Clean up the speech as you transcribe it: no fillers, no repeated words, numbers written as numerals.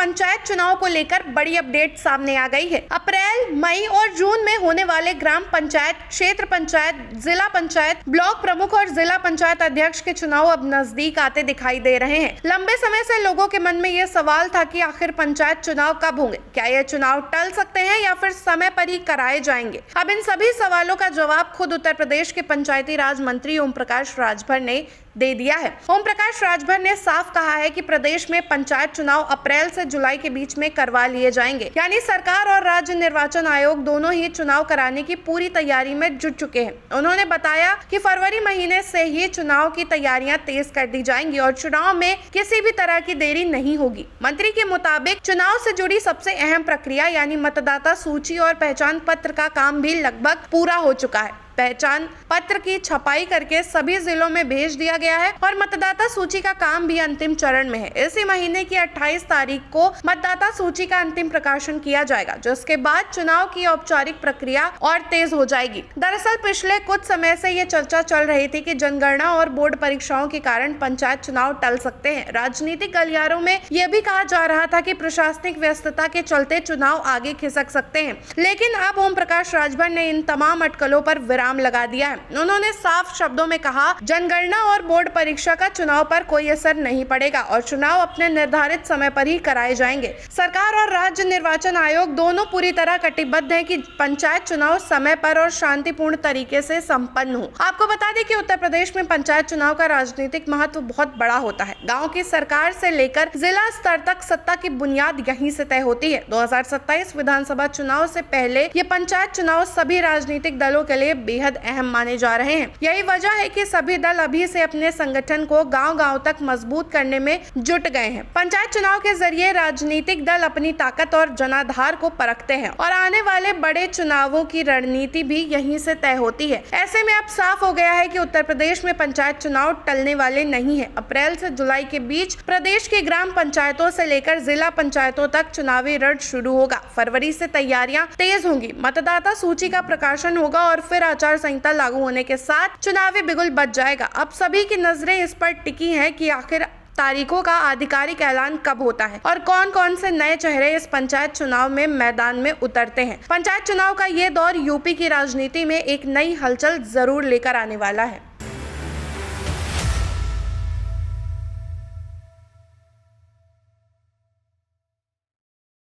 पंचायत चुनाव को लेकर बड़ी अपडेट सामने आ गई है। अप्रैल, मई और जून में होने वाले ग्राम पंचायत, क्षेत्र पंचायत, जिला पंचायत, ब्लॉक प्रमुख और जिला पंचायत अध्यक्ष के चुनाव अब नजदीक आते दिखाई दे रहे हैं। लंबे समय से लोगों के मन में ये सवाल था कि आखिर पंचायत चुनाव कब होंगे, क्या ये चुनाव टल सकते हैं या फिर समय पर ही कराए जाएंगे। अब इन सभी सवालों का जवाब खुद उत्तर प्रदेश के पंचायती राज मंत्री ओम प्रकाश राजभर ने दे दिया है। ओम प्रकाश राजभर ने साफ कहा है कि प्रदेश में पंचायत चुनाव अप्रैल से जुलाई के बीच में करवा लिए जाएंगे। यानी सरकार और राज्य निर्वाचन आयोग दोनों ही चुनाव कराने की पूरी तैयारी में जुट चुके हैं। उन्होंने बताया कि फरवरी महीने से ही चुनाव की तैयारियां तेज कर दी जाएंगी और चुनाव में किसी भी तरह की देरी नहीं होगी। मंत्री के मुताबिक चुनाव से जुड़ी सबसे अहम प्रक्रिया यानी मतदाता सूची और पहचान पत्र का काम भी लगभग पूरा हो चुका है। पहचान पत्र की छपाई करके सभी जिलों में भेज दिया गया है और मतदाता सूची का काम भी अंतिम चरण में है। इसी महीने की 28 तारीख को मतदाता सूची का अंतिम प्रकाशन किया जाएगा, जिसके बाद चुनाव की औपचारिक प्रक्रिया और तेज हो जाएगी। दरअसल पिछले कुछ समय से ये चर्चा चल रही थी कि जनगणना और बोर्ड परीक्षाओं के कारण पंचायत चुनाव टल सकते हैं। राजनीतिक गलियारों में यह भी कहा जा रहा था कि प्रशासनिक व्यस्तता के चलते चुनाव आगे खिसक सकते हैं, लेकिन अब ओम प्रकाश राजभर ने इन तमाम अटकलों पर विराम लगा दिया है। उन्होंने साफ शब्दों में कहा, जनगणना और बोर्ड परीक्षा का चुनाव पर कोई असर नहीं पड़ेगा और चुनाव अपने निर्धारित समय पर ही कराए जाएंगे। सरकार और राज्य निर्वाचन आयोग दोनों पूरी तरह कटिबद्ध हैं कि पंचायत चुनाव समय पर और शांतिपूर्ण तरीके से संपन्न हो। आपको बता दें कि उत्तर प्रदेश में पंचायत चुनाव का राजनीतिक महत्व बहुत बड़ा होता है। गाँव की सरकार से लेकर जिला स्तर तक सत्ता की बुनियाद यहीं से तय होती है। 2027 विधानसभा चुनाव से पहले ये पंचायत चुनाव सभी राजनीतिक दलों के लिए बेहद अहम माने जा रहे हैं। यही वजह है कि सभी दल अभी से अपने संगठन को गांव-गांव तक मजबूत करने में जुट गए हैं। पंचायत चुनाव के जरिए राजनीतिक दल अपनी ताकत और जनाधार को परखते हैं और आने वाले बड़े चुनावों की रणनीति भी यहीं से तय होती है। ऐसे में अब साफ हो गया है कि उत्तर प्रदेश में पंचायत चुनाव टलने वाले नहीं है। अप्रैल से जुलाई के बीच प्रदेश की ग्राम पंचायतों से लेकर जिला पंचायतों तक चुनावी रण शुरू होगा। फरवरी से तैयारियां तेज होंगी, मतदाता सूची का प्रकाशन होगा और फिर आचार संहिता लागू होने के साथ चुनावी बिगुल बज जाएगा। अब सभी की नजरें इस पर टिकी हैं कि आखिर तारीखों का आधिकारिक ऐलान कब होता है और कौन कौन से नए चेहरे इस पंचायत चुनाव में मैदान में उतरते हैं। पंचायत चुनाव का ये दौर यूपी की राजनीति में एक नई हलचल जरूर लेकर आने वाला है।